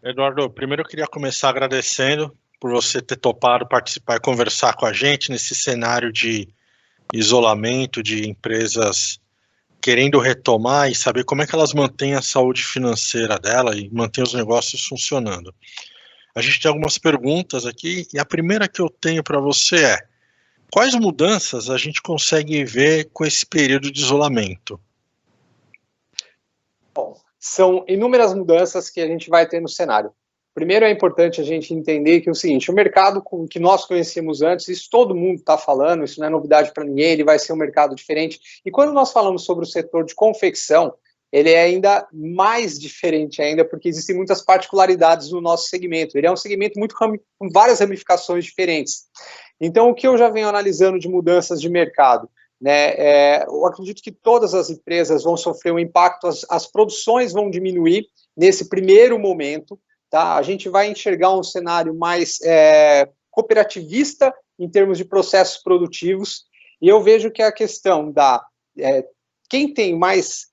Eduardo, primeiro eu queria começar agradecendo por você ter topado participar e conversar com a gente nesse cenário de isolamento de empresas querendo retomar e saber como é que elas mantêm a saúde financeira dela e mantêm os negócios funcionando. A gente tem algumas perguntas aqui e a primeira que eu tenho para você é: quais mudanças a gente consegue ver com esse período de isolamento? Bom, são inúmeras mudanças que a gente vai ter no cenário. Primeiro é importante a gente entender que é o seguinte: o mercado que nós conhecíamos antes, isso todo mundo está falando, isso não é novidade para ninguém, ele vai ser um mercado diferente. E quando nós falamos sobre o setor de confecção, ele é ainda mais diferente ainda, porque existem muitas particularidades no nosso segmento. Ele é um segmento muito com várias ramificações diferentes. Então, o que eu já venho analisando de mudanças de mercado? Eu acredito que todas as empresas vão sofrer um impacto, as produções vão diminuir nesse primeiro momento, tá? A gente vai enxergar um cenário mais cooperativista em termos de processos produtivos, e eu vejo que a questão da quem tem mais,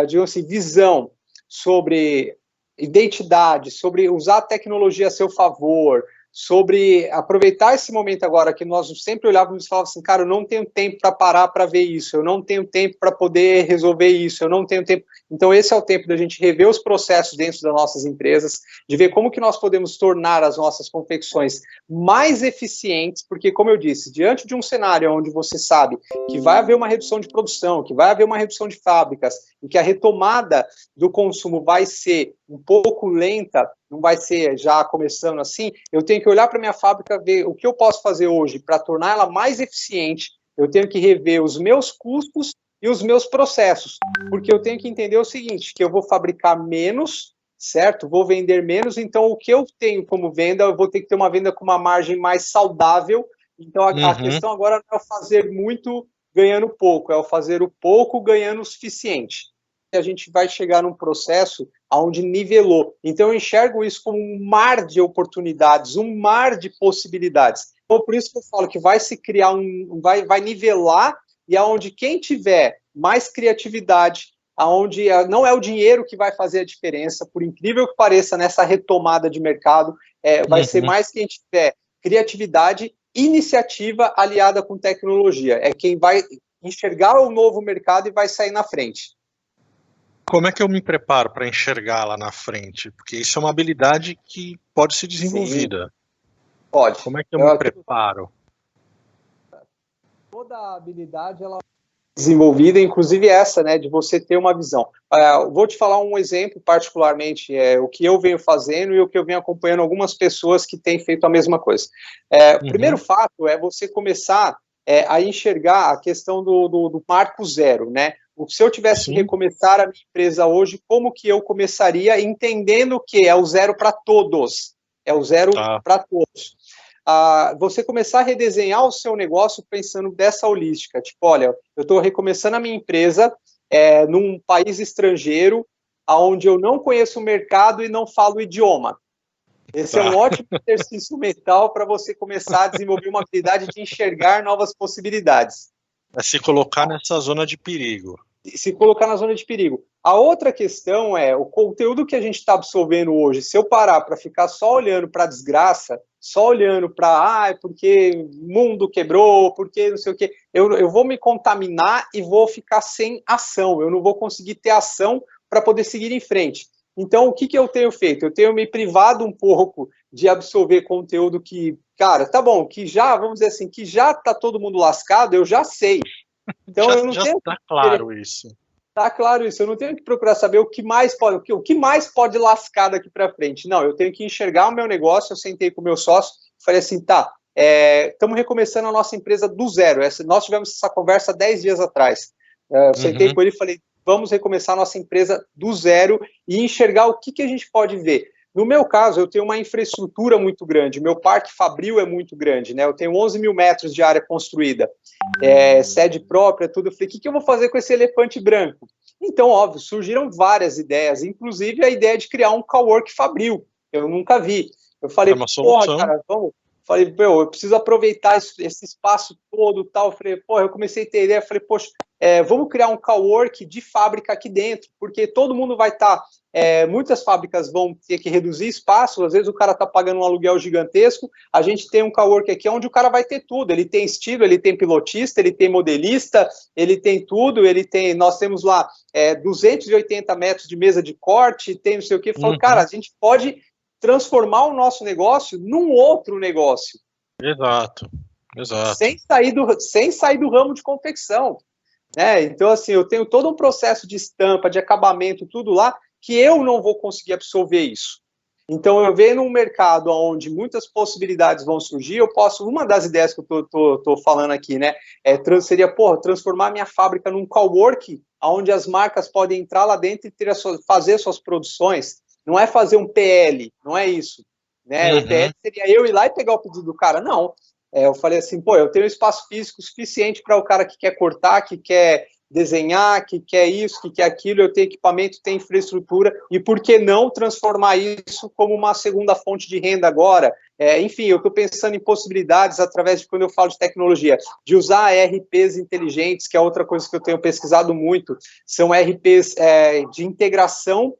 digamos assim, visão sobre identidade, sobre usar a tecnologia a seu favor, sobre aproveitar esse momento agora que nós sempre olhávamos e falávamos assim, cara, eu não tenho tempo para parar para ver isso, eu não tenho tempo para poder resolver isso, eu não tenho tempo. Então esse é o tempo da gente rever os processos dentro das nossas empresas, de ver como que nós podemos tornar as nossas confecções mais eficientes, porque como eu disse, diante de um cenário onde você sabe que vai haver uma redução de produção, que vai haver uma redução de fábricas, e que a retomada do consumo vai ser um pouco lenta, não vai ser já começando assim, eu tenho que olhar para a minha fábrica, ver o que eu posso fazer hoje para tornar ela mais eficiente, eu tenho que rever os meus custos e os meus processos, porque eu tenho que entender o seguinte, que eu vou fabricar menos, certo? Vou vender menos, então o que eu tenho como venda, eu vou ter que ter uma venda com uma margem mais saudável, então a questão agora não é fazer muito ganhando pouco, é o fazer o pouco ganhando o suficiente. A gente vai chegar num processo onde nivelou. Então, eu enxergo isso como um mar de oportunidades, um mar de possibilidades. Então, por isso que eu falo que vai se criar vai nivelar, e aonde quem tiver mais criatividade, aonde não é o dinheiro que vai fazer a diferença, por incrível que pareça, nessa retomada de mercado, vai ser mais quem tiver criatividade, iniciativa aliada com tecnologia. É quem vai enxergar o novo mercado e vai sair na frente. Como é que eu me preparo para enxergar lá na frente? Porque isso é uma habilidade que pode ser desenvolvida. Sim, pode. Como é que eu me preparo? Toda habilidade ela é desenvolvida, inclusive essa, né, de você ter uma visão. Vou te falar um exemplo particularmente, o que eu venho fazendo e o que eu venho acompanhando algumas pessoas que têm feito a mesma coisa. O primeiro fato é você começar a enxergar a questão do marco zero, né? Se eu tivesse que recomeçar a minha empresa hoje, como que eu começaria entendendo que é o zero para todos? É o zero para todos. Você começar a redesenhar o seu negócio pensando dessa holística. Tipo, olha, eu estou recomeçando a minha empresa num país estrangeiro, onde eu não conheço o mercado e não falo o idioma. Esse é um ótimo exercício mental para você começar a desenvolver uma habilidade de enxergar novas possibilidades. É se colocar nessa zona de perigo. Se colocar na zona de perigo. A outra questão é o conteúdo que a gente está absorvendo hoje. Se eu parar para ficar só olhando para a desgraça, só olhando para, porque o mundo quebrou, porque não sei o quê, eu vou me contaminar e vou ficar sem ação. Eu não vou conseguir ter ação para poder seguir em frente. Então, o que eu tenho feito? Eu tenho me privado um pouco de absorver conteúdo que, cara, tá bom, que já, vamos dizer assim, que já tá todo mundo lascado, eu já sei. Então, eu não tenho está claro isso. Está claro isso. Eu não tenho que procurar saber o que mais pode lascar daqui para frente. Não, eu tenho que enxergar o meu negócio. Eu sentei com o meu sócio e falei assim, tá, estamos recomeçando a nossa empresa do zero. Nós tivemos essa conversa 10 dias atrás. Eu sentei com ele e falei, vamos recomeçar a nossa empresa do zero e enxergar o que a gente pode ver. No meu caso, eu tenho uma infraestrutura muito grande, meu parque fabril é muito grande, né? Eu tenho 11 mil metros de área construída, sede própria, tudo. Eu falei, o que eu vou fazer com esse elefante branco? Então, óbvio, surgiram várias ideias, inclusive a ideia de criar um cowork fabril. Eu nunca vi. Eu falei, porra, cara, vamos. Falei, eu preciso aproveitar esse espaço todo, tal. Eu falei, eu comecei a ter ideia. Falei, poxa, vamos criar um cowork de fábrica aqui dentro, porque todo mundo vai estar, muitas fábricas vão ter que reduzir espaço, às vezes o cara está pagando um aluguel gigantesco, a gente tem um cowork aqui onde o cara vai ter tudo, ele tem estilo, ele tem pilotista, ele tem modelista, ele tem tudo, nós temos lá 280 metros de mesa de corte, tem não sei o que, cara, a gente pode transformar o nosso negócio num outro negócio. Exato. Sem sair do ramo de confecção. Então, assim, eu tenho todo um processo de estampa, de acabamento, tudo lá, que eu não vou conseguir absorver isso. Então, eu vejo num mercado onde muitas possibilidades vão surgir, uma das ideias que eu tô falando aqui, né, seria, transformar minha fábrica num cowork, onde as marcas podem entrar lá dentro e fazer suas produções. Não é fazer um PL, não é isso. Né? O PL seria eu ir lá e pegar o pedido do cara. Não. Eu falei assim, eu tenho espaço físico suficiente para o cara que quer cortar, que quer desenhar, que quer isso, que quer aquilo, eu tenho equipamento, tenho infraestrutura, e por que não transformar isso como uma segunda fonte de renda agora? Enfim, eu estou pensando em possibilidades através de, quando eu falo de tecnologia, de usar RPs inteligentes, que é outra coisa que eu tenho pesquisado muito, são RPs de integração.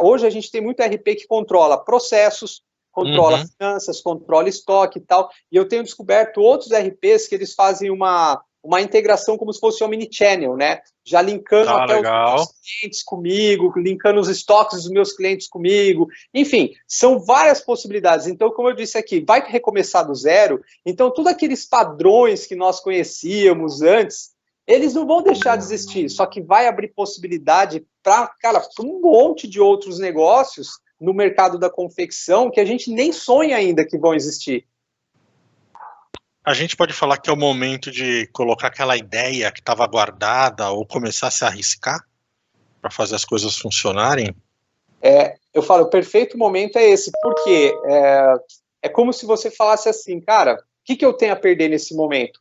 Hoje a gente tem muito RP que controla processos, controla finanças, controla estoque e tal, e eu tenho descoberto outros RPs que eles fazem uma integração como se fosse um mini-channel, né? Já linkando até os meus clientes comigo, linkando os estoques dos meus clientes comigo, enfim, são várias possibilidades. Então, como eu disse aqui, vai recomeçar do zero, então todos aqueles padrões que nós conhecíamos antes, eles não vão deixar de existir, só que vai abrir possibilidade para um monte de outros negócios no mercado da confecção que a gente nem sonha ainda que vão existir. A gente pode falar que é o momento de colocar aquela ideia que estava guardada ou começar a se arriscar para fazer as coisas funcionarem? Eu falo, o perfeito momento é esse, porque é como se você falasse assim, cara, o que eu tenho a perder nesse momento?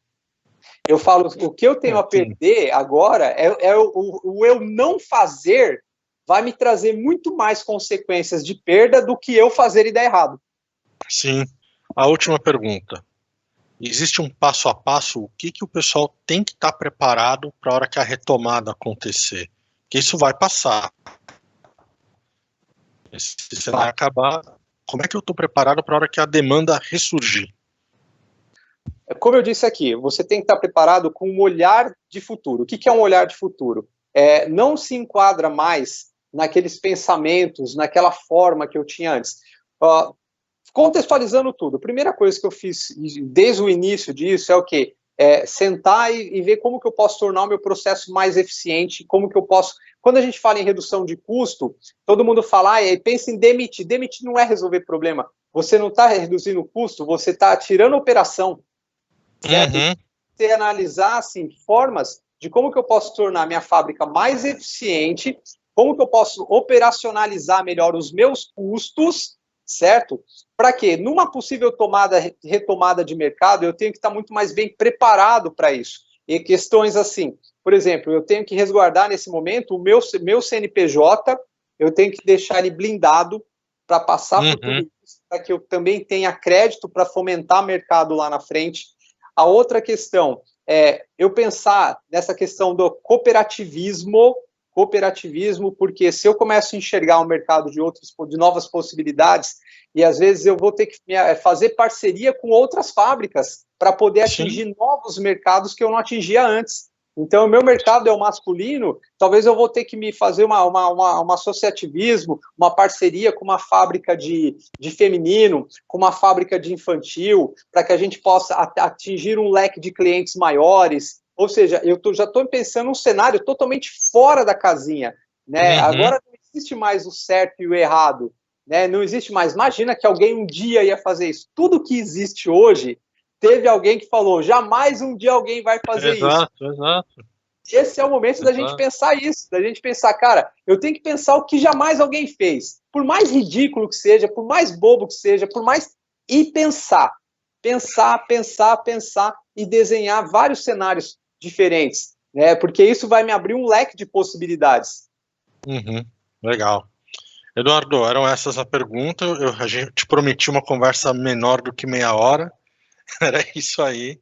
Eu falo, o que eu tenho a perder agora o eu não fazer vai me trazer muito mais consequências de perda do que eu fazer e dar errado. Sim. A última pergunta. Existe um passo a passo, o que o pessoal tem que estar preparado para a hora que a retomada acontecer? Porque isso vai passar. Se você vai acabar, como é que eu estou preparado para a hora que a demanda ressurgir? Como eu disse aqui, você tem que estar preparado com um olhar de futuro. O que é um olhar de futuro? Não se enquadra mais naqueles pensamentos, naquela forma que eu tinha antes. Contextualizando tudo, a primeira coisa que eu fiz desde o início disso é o quê? Sentar e ver como que eu posso tornar o meu processo mais eficiente, como que eu posso... Quando a gente fala em redução de custo, todo mundo fala, pensa em demitir. Demitir não é resolver problema. Você não está reduzindo o custo, você está tirando a operação. Certo? Você analisar, assim, formas de como que eu posso tornar minha fábrica mais eficiente, como que eu posso operacionalizar melhor os meus custos, certo? Para quê? Numa possível retomada de mercado, eu tenho que estar muito mais bem preparado para isso. E questões assim, por exemplo, eu tenho que resguardar nesse momento o meu CNPJ, eu tenho que deixar ele blindado para passar por tudo isso, para que eu também tenha crédito para fomentar mercado lá na frente. A outra questão é eu pensar nessa questão do cooperativismo, porque se eu começo a enxergar um mercado de novas possibilidades, e às vezes eu vou ter que fazer parceria com outras fábricas para poder atingir novos mercados que eu não atingia antes. Então, o meu mercado é o masculino, talvez eu vou ter que me fazer um associativismo, uma parceria com uma fábrica de feminino, com uma fábrica de infantil, para que a gente possa atingir um leque de clientes maiores. Ou seja, eu já estou pensando num cenário totalmente fora da casinha. Né? Agora não existe mais o certo e o errado. Né? Não existe mais. Imagina que alguém um dia ia fazer isso. Tudo que existe hoje, teve alguém que falou, jamais um dia alguém vai fazer isso. Exato. Esse é o momento da gente pensar isso, da gente pensar, cara, eu tenho que pensar o que jamais alguém fez. Por mais ridículo que seja, por mais bobo que seja, e pensar. Pensar e desenhar vários cenários diferentes, né? Porque isso vai me abrir um leque de possibilidades. Legal. Eduardo, eram essas as perguntas. A gente prometi uma conversa menor do que meia hora. Era isso aí.